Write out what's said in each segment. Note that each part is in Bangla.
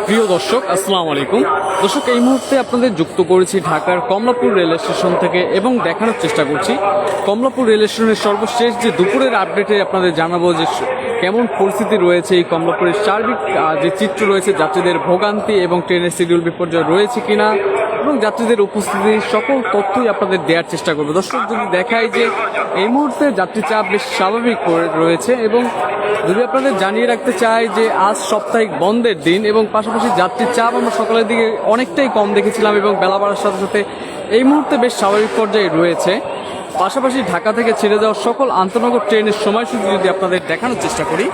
প্রিয় দর্শক, আসসালামু আলাইকুম। দর্শক, এই মুহূর্তে আপনাদের যুক্ত করেছি ঢাকার কমলাপুর রেল স্টেশন থেকে এবং দেখানোর চেষ্টা করছি কমলাপুর রেল স্টেশনের সর্বশেষ যে দুপুরের আপডেটে আপনাদের জানাবো যে কেমন পরিস্থিতি রয়েছে এই কমলাপুরের সার্বিক যে চিত্র রয়েছে, যাত্রীদের ভোগান্তি এবং ট্রেনের শিডিউল বিপর্যয় রয়েছে কিনা এবং যাত্রীদের উপস্থিতির সকল তথ্যই আপনাদের দেওয়ার চেষ্টা করবো। দর্শক, যদি দেখায় যে এই মুহূর্তে যাত্রী চাপ বেশ স্বাভাবিক রয়েছে এবং যদি আপনাদের জানিয়ে রাখতে চাই যে আজ সাপ্তাহিক বন্ধের দিন এবং পাশাপাশি যাত্রীর চাপ আমরা সকালের দিকে অনেকটাই কম দেখেছিলাম এবং বেলা বাড়ার সাথে সাথে এই মুহূর্তে বেশ স্বাভাবিক পর্যায়ে রয়েছে। পাশাপাশি ঢাকা থেকে ছেড়ে যাওয়া সকল আন্তনগর ট্রেনের সময়সূচি যদি আপনাদের দেখানোর চেষ্টা করি,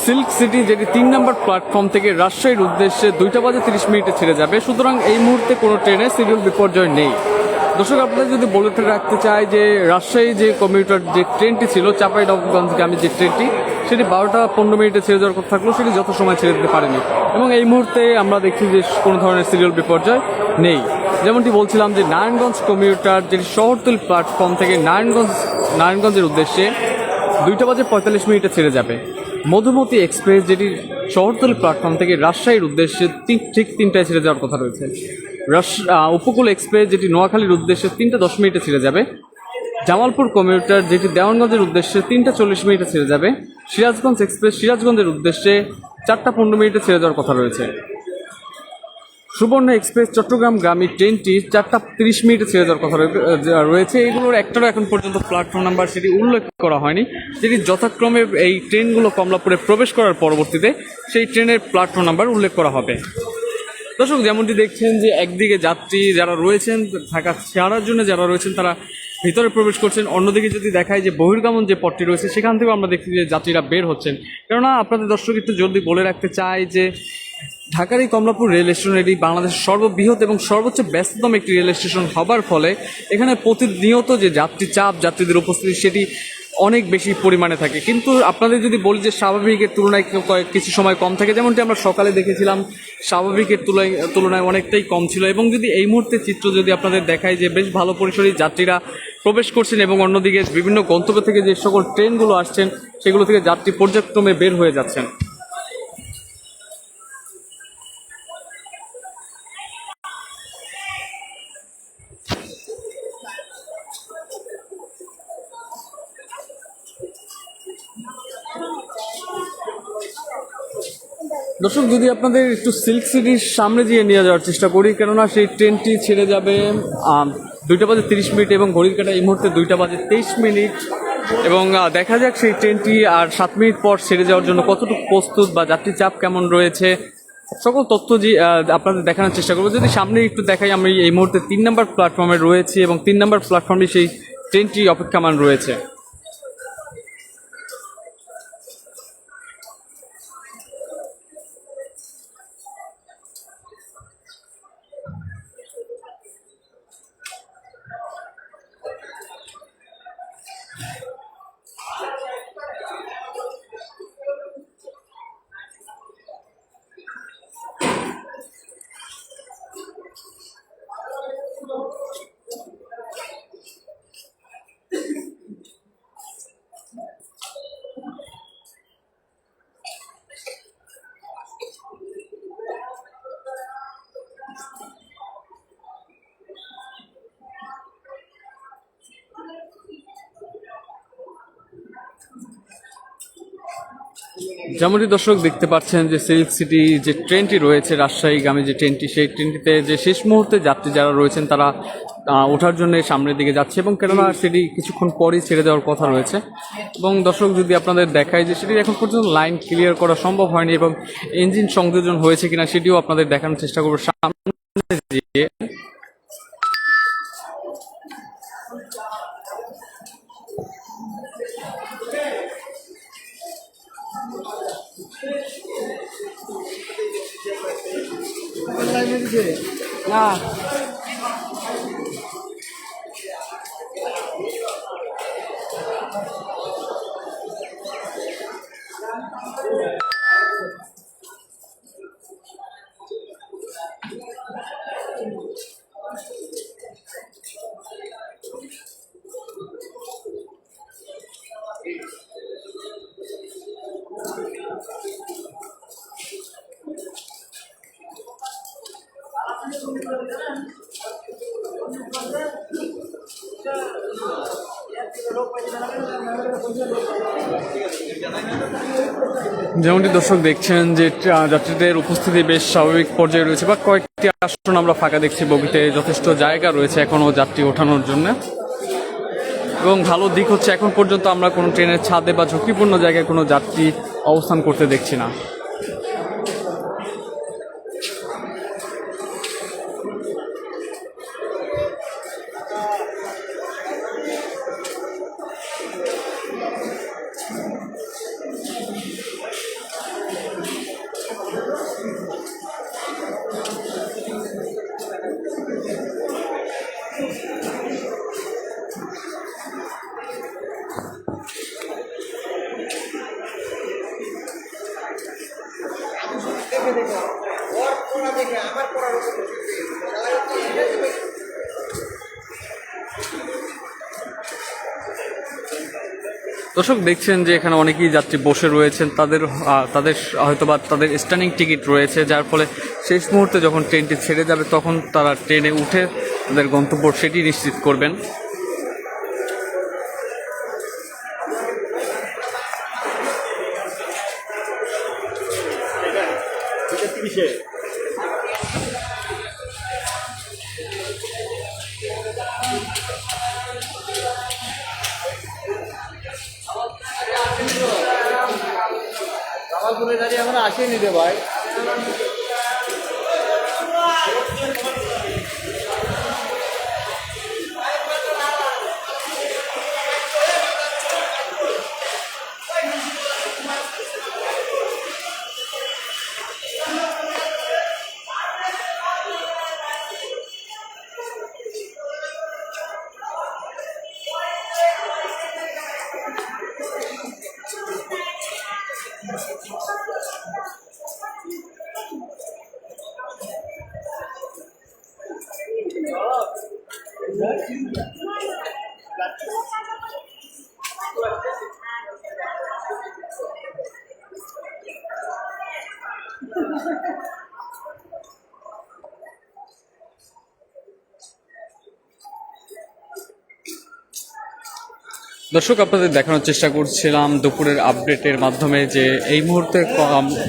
সিল্ক সিটি যেটি 3 নম্বর প্ল্যাটফর্ম থেকে রাজশাহীর উদ্দেশ্যে 2:30 ছেড়ে যাবে, সুতরাং এই মুহূর্তে কোনো ট্রেনের শিডিউল বিপর্যয় নেই। দর্শক, আপনাদের যদি বলে রাখতে চাই যে রাজশাহী যে কমিউটার যে ট্রেনটি ছিল চাঁপাইনবাবগঞ্জগামী যে ট্রেনটি, সেটি 12:15 ছেড়ে যাওয়ার কথা থাকলেও সেটি যত সময় ছেড়ে দিতে পারেনি এবং এই মুহূর্তে আমরা দেখছি যে কোনো ধরনের সিরিয়াল বিপর্যয় নেই। যেমনটি বলছিলাম যে নারায়ণগঞ্জ কমিউটার যেটি শহরতলি প্ল্যাটফর্ম থেকে নারায়ণগঞ্জের উদ্দেশ্যে 2:45 ছেড়ে যাবে। মধুমতি এক্সপ্রেস যেটি শহরতলি প্ল্যাটফর্ম থেকে রাজশাহীর উদ্দেশ্যে ঠিক 3টায় ছেড়ে যাওয়ার কথা রয়েছে। উপকূল এক্সপ্রেস যেটি নোয়াখালীর উদ্দেশ্যে 3:10 ছেড়ে যাবে। জামালপুর কমিউটার যেটি দেওয়ানগঞ্জের উদ্দেশ্যে 3:40 ছেড়ে যাবে। সিরাজগঞ্জ এক্সপ্রেস সিরাজগঞ্জের উদ্দেশ্যে 4:15 ছেড়ে যাওয়ার কথা রয়েছে। সুবর্ণ এক্সপ্রেস চট্টগ্রামগামী ট্রেনটি 4:30 ছেড়ে যাওয়ার কথা রয়েছে। এগুলোর একটারও এখন পর্যন্ত প্ল্যাটফর্ম নাম্বার সেটি উল্লেখ করা হয়নি, যেটি যথাক্রমে এই ট্রেনগুলো কমলাপুরে প্রবেশ করার পরবর্তীতে সেই ট্রেনের প্ল্যাটফর্ম নাম্বার উল্লেখ করা হবে। দর্শক, যেমনটি দেখছেন যে একদিকে যাত্রী যারা রয়েছেন ঢাকা ছাড়ার জন্য যারা রয়েছেন তারা ভিতরে প্রবেশ করছেন, অন্যদিকে যদি দেখায় যে বহির্গমন যে পথটি রয়েছে সেখান থেকেও আমরা দেখছি যে যাত্রীরা বের হচ্ছেন। কেননা আপনাদের দর্শক একটু জলদি বলে রাখতে চাই যে ঢাকার এই কমলাপুর রেল স্টেশন এটি বাংলাদেশের সর্ববৃহৎ এবং সর্বোচ্চ ব্যস্ততম একটি রেল স্টেশন হবার ফলে এখানে প্রতিনিয়ত যে যাত্রী চাপ, যাত্রীদের উপস্থিতি সেটি অনেক বেশি পরিমাণে থাকে। কিন্তু আপনাদের যদি বলি যে স্বাভাবিকের তুলনায় কিছু সময় কম থাকে, যেমনটি আমরা সকালে দেখেছিলাম স্বাভাবিকের তুলনায় অনেকটাই কম ছিল এবং যদি এই মুহূর্তে চিত্র যদি আপনাদের দেখায় যে বেশ ভালো পরিসরে যাত্রীরা প্রবেশ করছেন এবং অন্যদিকে বিভিন্ন গন্তব্য থেকে যে সকল ট্রেনগুলো আসছেন সেগুলো থেকে যাত্রী পর্যায়ক্রমে বের হয়ে যাচ্ছেন। দর্শক, যদি আপনাদের একটু সিল্ক সিটির সামনে দিয়ে নিয়ে যাওয়ার চেষ্টা করি, কেননা সেই ট্রেনটি ছেড়ে যাবে 2:30 এবং ঘড়ির কাঁটা এই মুহূর্তে 2:23 এবং দেখা যাক সেই ট্রেনটি আর 7 মিনিট পর ছেড়ে যাওয়ার জন্য কতটুকু প্রস্তুত বা যাত্রী চাপ কেমন রয়েছে সকল তথ্য আপনাদের দেখানোর চেষ্টা করবো। যদি সামনে একটু দেখাই, আমি এই মুহূর্তে 3 নম্বর প্ল্যাটফর্মে রয়েছি এবং 3 নম্বর প্ল্যাটফর্মে সেই ট্রেনটি অপেক্ষামান রয়েছে। যেমনটি দর্শক দেখতে পাচ্ছেন যে সিল্ক সিটি যে ট্রেনটি রয়েছে রাজশাহীগামী যে ট্রেনটি, সেই ট্রেনটিতে যে শেষ মুহূর্তে যাত্রী যারা রয়েছেন তারা ওঠার জন্য সামনের দিকে যাচ্ছে এবং কেননা সেটি কিছুক্ষণ পরই ছেড়ে দেওয়ার কথা রয়েছে। এবং দর্শক, যদি আপনাদের দেখায় যে সেটি এখন পর্যন্ত লাইন ক্লিয়ার করা সম্ভব হয়নি এবং ইঞ্জিন সংযোজন হয়েছে কিনা সেটিও আপনাদের দেখানোর চেষ্টা করবো সামনে দিয়ে। না যেমনটি দর্শক দেখছেন যে যাত্রীদের উপস্থিতি বেশ স্বাভাবিক পর্যায়ে রয়েছে, বা কয়েকটি আসন আমরা ফাঁকা দেখছি, বগিতে যথেষ্ট জায়গা রয়েছে এখনও যাত্রী ওঠানোর জন্য। এবং ভালো দিক হচ্ছে এখন পর্যন্ত আমরা কোনো ট্রেনের ছাদে বা ঝুঁকিপূর্ণ জায়গায় কোনো যাত্রী অবস্থান করতে দেখছি না। দর্শক দেখছেন যে এখানে অনেকেই যাত্রী বসে রয়েছেন, তাদের হয়তোবা তাদের স্ট্যান্ডিং টিকিট রয়েছে, যার ফলে শেষ মুহূর্তে যখন ট্রেনটি ছেড়ে যাবে তখন তারা ট্রেনে উঠে তাদের গন্তব্য সেটি নিশ্চিত করবেন। এখন আসেনি রে ভাই। দর্শক আপনাদের দেখানোর চেষ্টা করছিলাম দুপুরের আপডেটের মাধ্যমে যে এই মুহূর্তে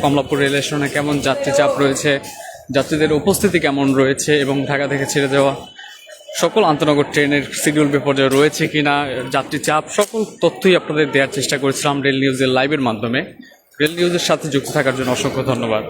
কমলাপুর রেল স্টেশনে কেমন যাত্রী চাপ রয়েছে, যাত্রীদের উপস্থিতি কেমন রয়েছে, এবং ঢাকা থেকে ছেড়ে যাওয়া সকল আন্তনগর ট্রেনের শিডিউল বিপর্যয় রয়েছে কিনা, যাত্রী চাপ, সকল তথ্যই আপনাদের দেওয়ার চেষ্টা করেছিলাম রেল নিউজের লাইভের মাধ্যমে। রেল নিউজের সাথে যুক্ত থাকার জন্য অসংখ্য ধন্যবাদ।